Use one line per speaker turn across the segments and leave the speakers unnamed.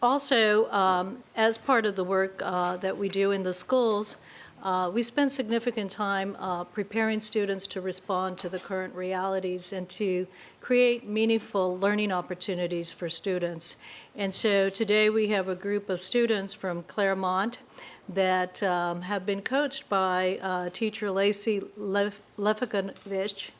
Also, as part of the work that we do in the schools, we spend significant time preparing students to respond to the current realities and to create meaningful learning opportunities for students. And so today we have a group of students from Claremont that have been coached by teacher Lacy Lefkowitz.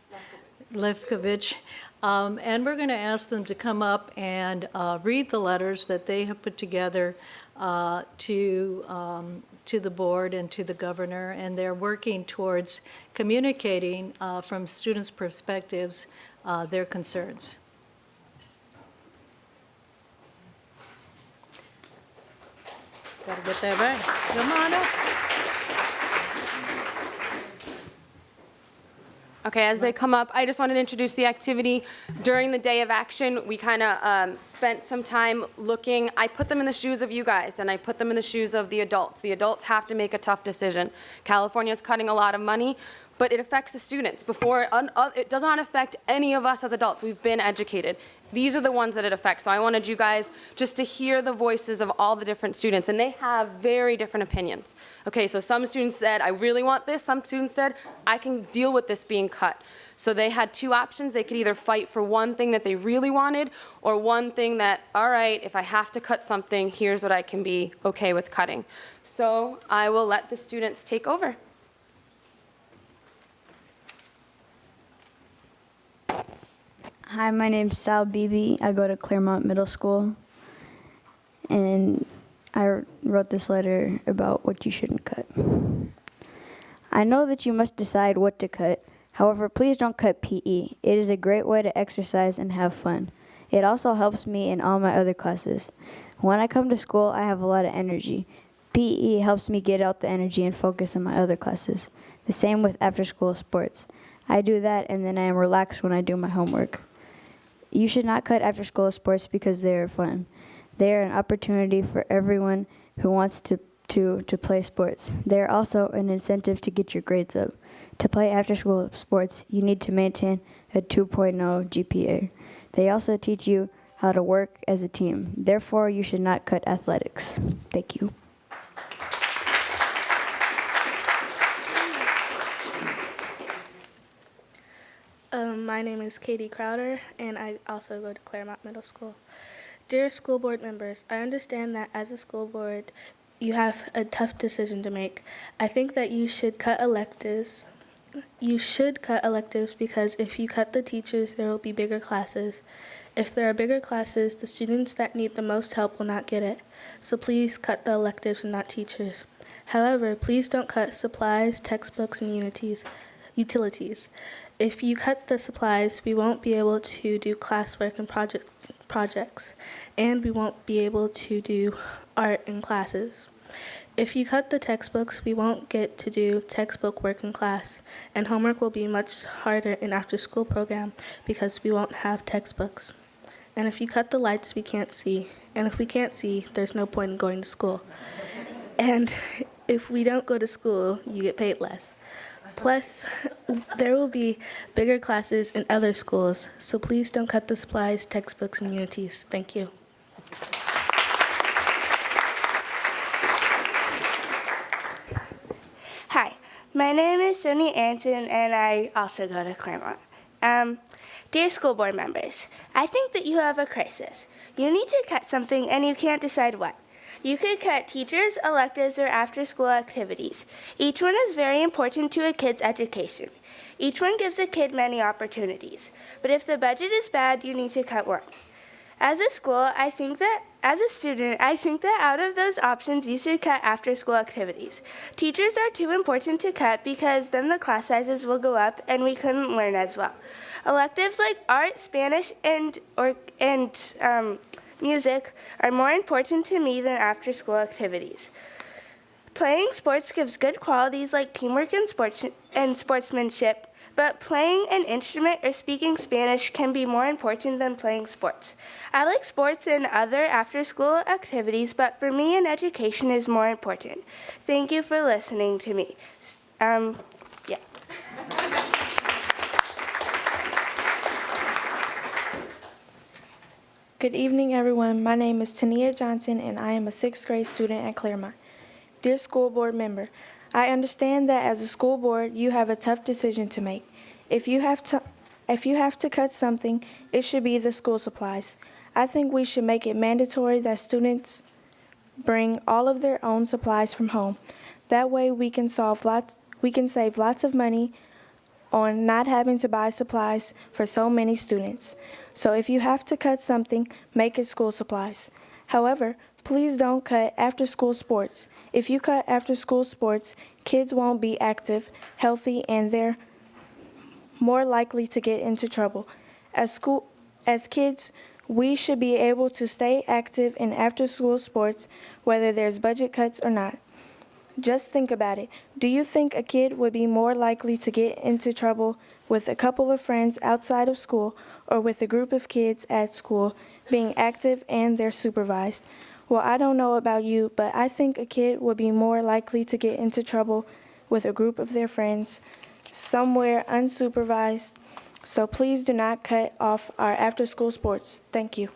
And we're going to ask them to come up and read the letters that they have put together to the board and to the governor, and they're working towards communicating from students' perspectives their concerns. Gotta get that right. Come on up.
Okay, as they come up, I just wanted to introduce the activity. During the day of action, we kind of spent some time looking. I put them in the shoes of you guys, and I put them in the shoes of the adults. The adults have to make a tough decision. California is cutting a lot of money, but it affects the students. It does not affect any of us as adults. We've been educated. These are the ones that it affects. So I wanted you guys just to hear the voices of all the different students, and they have very different opinions. Okay, so some students said, I really want this. Some students said, I can deal with this being cut. So they had two options. They could either fight for one thing that they really wanted, or one thing that, all right, if I have to cut something, here's what I can be okay with cutting. So I will let the students take over.
Hi, my name's Sal Bv. I go to Claremont Middle School, and I wrote this letter about what you shouldn't cut. I know that you must decide what to cut. However, please don't cut PE. It is a great way to exercise and have fun. It also helps me in all my other classes. When I come to school, I have a lot of energy. PE helps me get out the energy and focus on my other classes. The same with after-school sports. I do that, and then I am relaxed when I do my homework. You should not cut after-school sports because they are fun. They are an opportunity for everyone who wants to play sports. They are also an incentive to get your grades up. To play after-school sports, you need to maintain a 2.0 GPA. They also teach you how to work as a team. Therefore, you should not cut athletics. Thank you.
My name is Katie Crowder, and I also go to Claremont Middle School. Dear school board members, I understand that as a school board, you have a tough decision to make. I think that you should cut electives. You should cut electives because if you cut the teachers, there will be bigger classes. If there are bigger classes, the students that need the most help will not get it. So please cut the electives and not teachers. However, please don't cut supplies, textbooks, and utilities. If you cut the supplies, we won't be able to do classwork and projects, and we won't be able to do art in classes. If you cut the textbooks, we won't get to do textbook work in class, and homework will be much harder in after-school program because we won't have textbooks. And if you cut the lights, we can't see, and if we can't see, there's no point in going to school. And if we don't go to school, you get paid less. Plus, there will be bigger classes in other schools, so please don't cut the supplies, textbooks, and unities. Thank you.
Hi, my name is Sonia Anton, and I also go to Claremont. Dear school board members, I think that you have a crisis. You need to cut something, and you can't decide what. You could cut teachers, electives, or after-school activities. Each one is very important to a kid's education. Each one gives a kid many opportunities. But if the budget is bad, you need to cut one. As a school, as a student, I think that out of those options, you should cut after-school activities. Teachers are too important to cut because then the class sizes will go up and we couldn't learn as well. Electives like art, Spanish, and music are more important to me than after-school activities. Playing sports gives good qualities like teamwork and sportsmanship, but playing an instrument or speaking Spanish can be more important than playing sports. I like sports and other after-school activities, but for me, an education is more important. Thank you for listening to me. Yeah.
Good evening, everyone. My name is Tonia Johnson, and I am a 6th grade student at Claremont. Dear school board member, I understand that as a school board, you have a tough decision to make. If you have to cut something, it should be the school supplies. I think we should make it mandatory that students bring all of their own supplies from home. That way we can save lots of money on not having to buy supplies for so many students. So if you have to cut something, make it school supplies. However, please don't cut after-school sports. If you cut after-school sports, kids won't be active, healthy, and they're more likely to get into trouble. As kids, we should be able to stay active in after-school sports, whether there's budget cuts or not. Just think about it. Do you think a kid would be more likely to get into trouble with a couple of friends outside of school or with a group of kids at school being active and they're supervised? Well, I don't know about you, but I think a kid would be more likely to get into trouble with a group of their friends somewhere unsupervised. So please do not cut off our after-school sports. Thank you.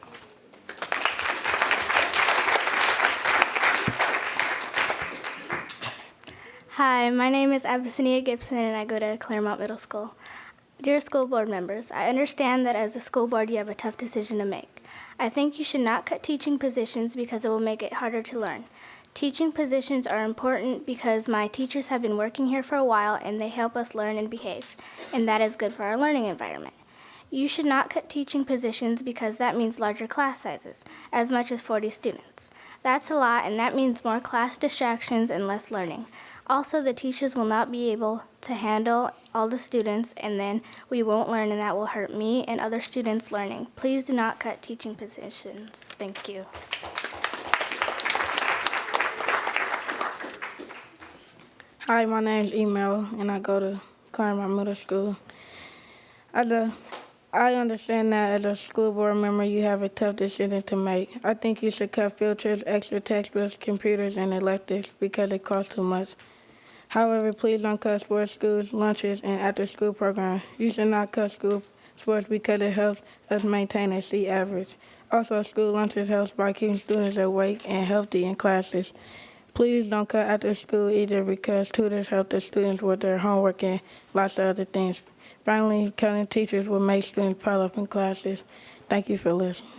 Hi, my name is Abyssinia Gibson and I go to Claremont Middle School. Dear school board members, I understand that as a school board you have a tough decision to make. I think you should not cut teaching positions because it will make it harder to learn. Teaching positions are important because my teachers have been working here for a while and they help us learn and behave, and that is good for our learning environment. You should not cut teaching positions because that means larger class sizes, as much as 40 students. That's a lot, and that means more class distractions and less learning. Also, the teachers will not be able to handle all the students, and then we won't learn, and that will hurt me and other students learning. Please do not cut teaching positions. Thank you.
Hi, my name's Emil, and I go to Claremont Middle School. I understand that as a school board member, you have a tough decision to make. I think you should cut field trips, extra textbooks, computers, and electives because it costs too much. However, please don't cut sports, schools, lunches, and after-school programs. You should not cut school sports because it helps us maintain a C average. Also, school lunches helps by keeping students awake and healthy in classes. Please don't cut after school either because tutors help the students with their homework and lots of other things. Finally, cutting teachers will make students pile up in classes. Thank you for listening.